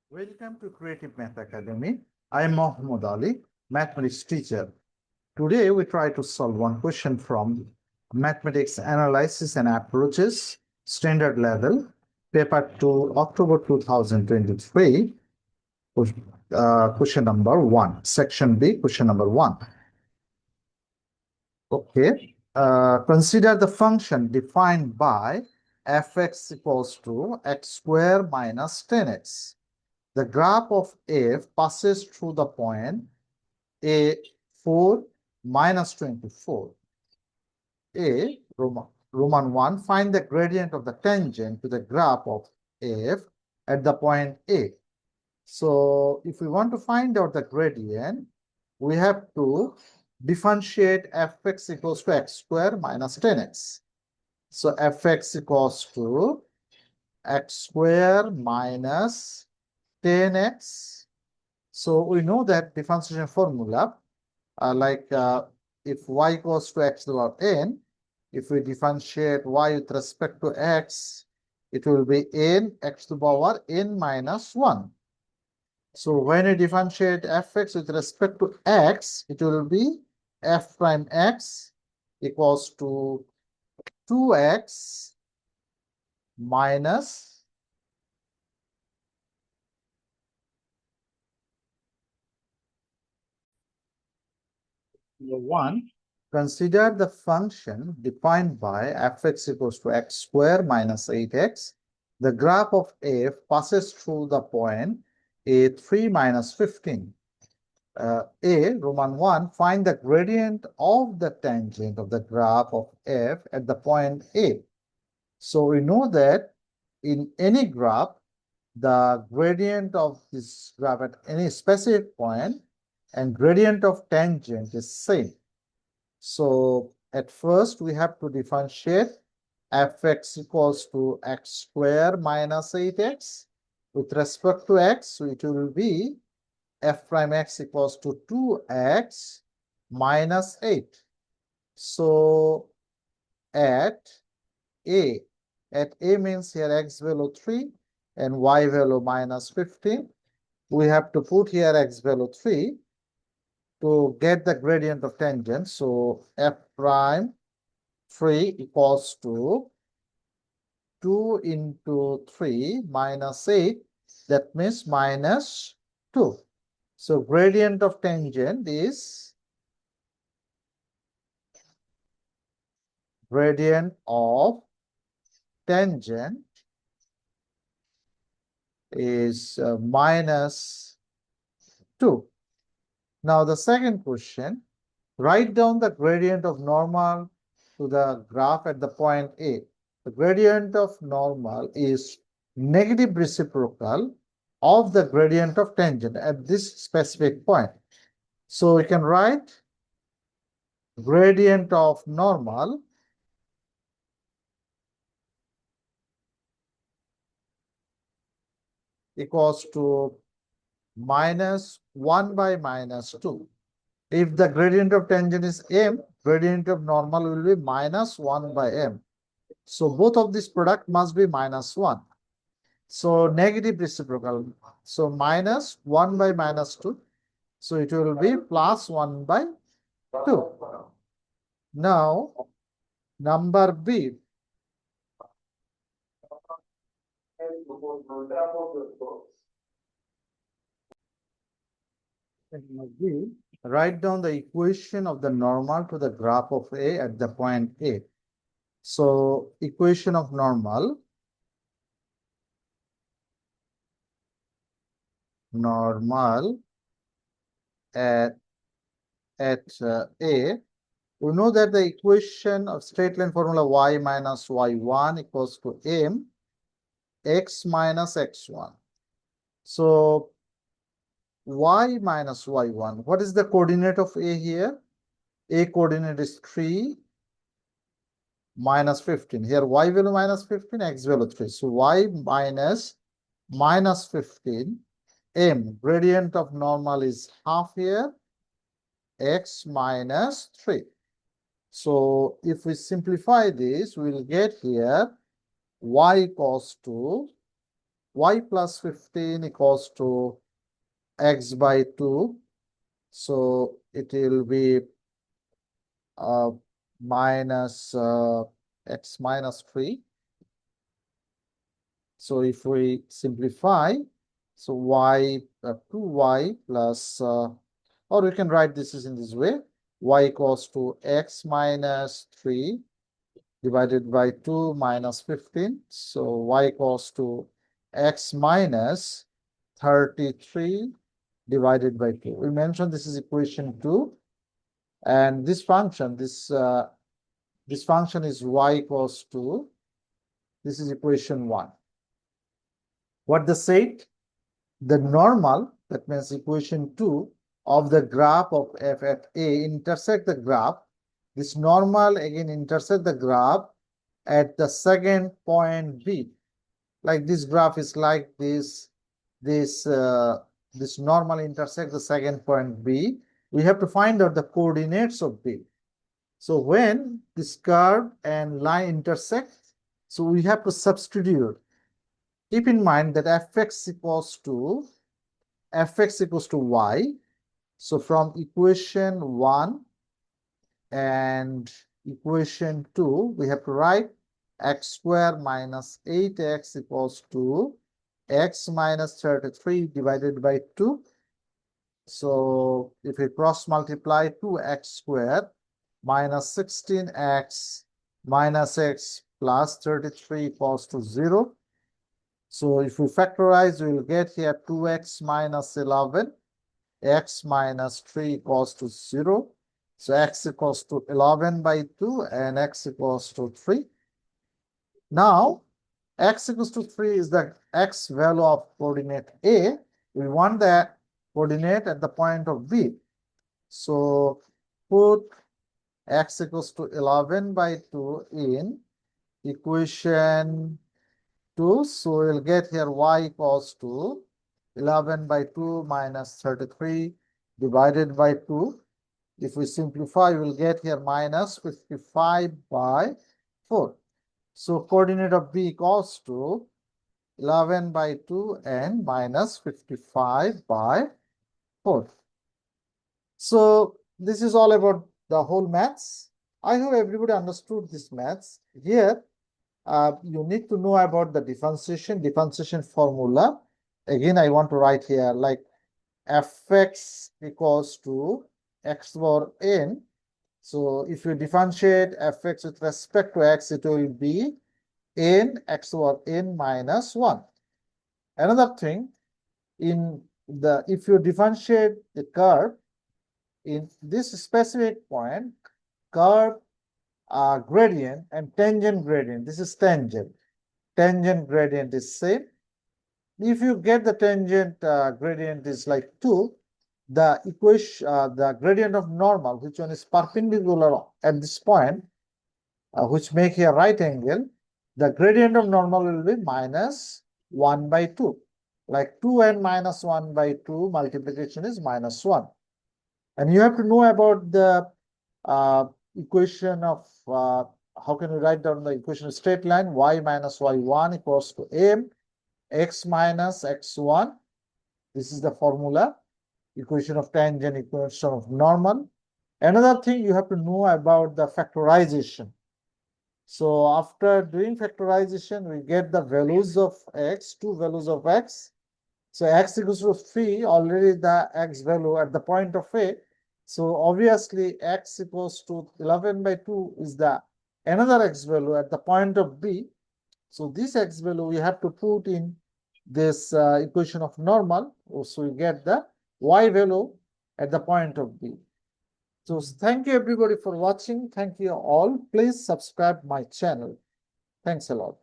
Welcome to Creative Math Academy. I am Mohammed Ali, mathematics teacher. Today we try to solve one question from Mathematics Analysis and Approaches, Standard Level, Paper 2, October 2023, question number 1, Section B, question number 1. Okay. Consider the function defined by fx equals to x square minus 10x. The graph of f passes through the point a4 minus 24. Roman 1, find the gradient of the tangent to the graph of f at the point A. So if we want to find out the gradient, we have to differentiate fx equals to x square minus 10x. So fx equals to x square minus 10x. So we know that differentiation formula, if y equals to x to the power n, if we differentiate y with respect to x, it will be n x to the power n minus 1. So when we differentiate fx with respect to x, it will be f prime x equals to 2x minus 1. Consider the function defined by fx equals to x square minus 8x. The graph of f passes through the point a3 minus 15. Roman 1, find the gradient of the tangent of the graph of f at the point A. So we know that in any graph, the gradient of this graph at any specific point and gradient of tangent is same. So at first we have to differentiate fx equals to x square minus 8x. With respect to x, so it will be f prime x equals to 2x minus 8. So at A means here x value 3 and y value minus 15. We have to put here x value 3 to get the gradient of tangent. So f prime 3 equals to 2 into 3 minus 8. That means minus 2. So gradient of tangent is minus 2. Now the second question, write down the gradient of normal to the graph at the point A. The gradient of normal is negative reciprocal of the gradient of tangent at this specific point. So we can write gradient of normal equals to minus 1 by minus 2. If the gradient of tangent is m, gradient of normal will be minus 1 by m. So both of this product must be minus 1. So negative reciprocal. So minus 1 by minus 2. So it will be plus 1 by 2. Now, number B. Write down the equation of the normal to the graph of A at the point A. So equation of normal at A, we know that the equation of straight line formula y minus y1 equals to m x minus x1. So y minus y1, what is the coordinate of A here? A coordinate is 3 minus 15. Here y value minus 15, x value 3. So y minus 15, m, gradient of normal is half here, x minus 3. So if we simplify this, we will get here y equals to y plus 15 equals to x by 2. So it will be minus x minus 3. So if we simplify, so y 2y plus, or we can write this is in this way, y equals to x minus 3 divided by 2 minus 15. So y equals to x minus 33 divided by 2. We mentioned this is equation 2, and this function, this function is y equals to, this is equation 1. What they said, the normal, that means equation 2 of the graph of f at a intersect the graph. This normal again intersect the graph at the second point B. Like this graph is like this, this normal intersect the second point B. We have to find out the coordinates of B. So when this curve and line intersect, so we have to substitute. Keep in mind that fx equals to y. So from equation 1 and equation 2, we have to write x square minus 8x equals to x minus 33 divided by 2. So if we cross multiply, 2x squared minus 16x minus x plus 33 equals to 0. So if we factorize, we will get here 2x minus 11, x minus 3 equals to 0. So x equals to 11 by 2 and x equals to 3. Now, x equals to 3 is the x value of coordinate A. We want that coordinate at the point of B. So put x equals to 11 by 2 in equation 2. So we'll get here y equals to 11 by 2 minus 33 divided by 2. If we simplify, we'll get here minus 55 by 4. So coordinate of B equals to 11 by 2 and minus 55 by 4. So this is all about the whole maths. I hope everybody understood this maths. Here, you need to know about the differentiation formula. Again, I want to write here like fx equals to x power n. So if you differentiate fx with respect to x, it will be n x power n minus 1. Another thing, if you differentiate the curve in this specific point, curve gradient and tangent gradient, this is tangent. Tangent gradient is same. If you get the tangent gradient is like 2, the equation, the gradient of normal, which one is perpendicular at this point, which make a right angle, the gradient of normal will be minus 1 by 2. Like 2 and minus 1 by 2 multiplication is minus 1. And you have to know about the equation of, how can we write down the equation of straight line? Y minus y1 equals to m, x minus x1. This is the formula. Equation of tangent, equation of normal. Another thing you have to know about the factorization. So after doing factorization, we get the values of x, two values of x. So x equals to 3, already the x value at the point of A. So obviously x equals to 11 by 2 is the another x value at the point of B. So this x value we have to put in this equation of normal. So we get the y value at the point of B. So thank you everybody for watching. Thank you all. Please subscribe my channel. Thanks a lot.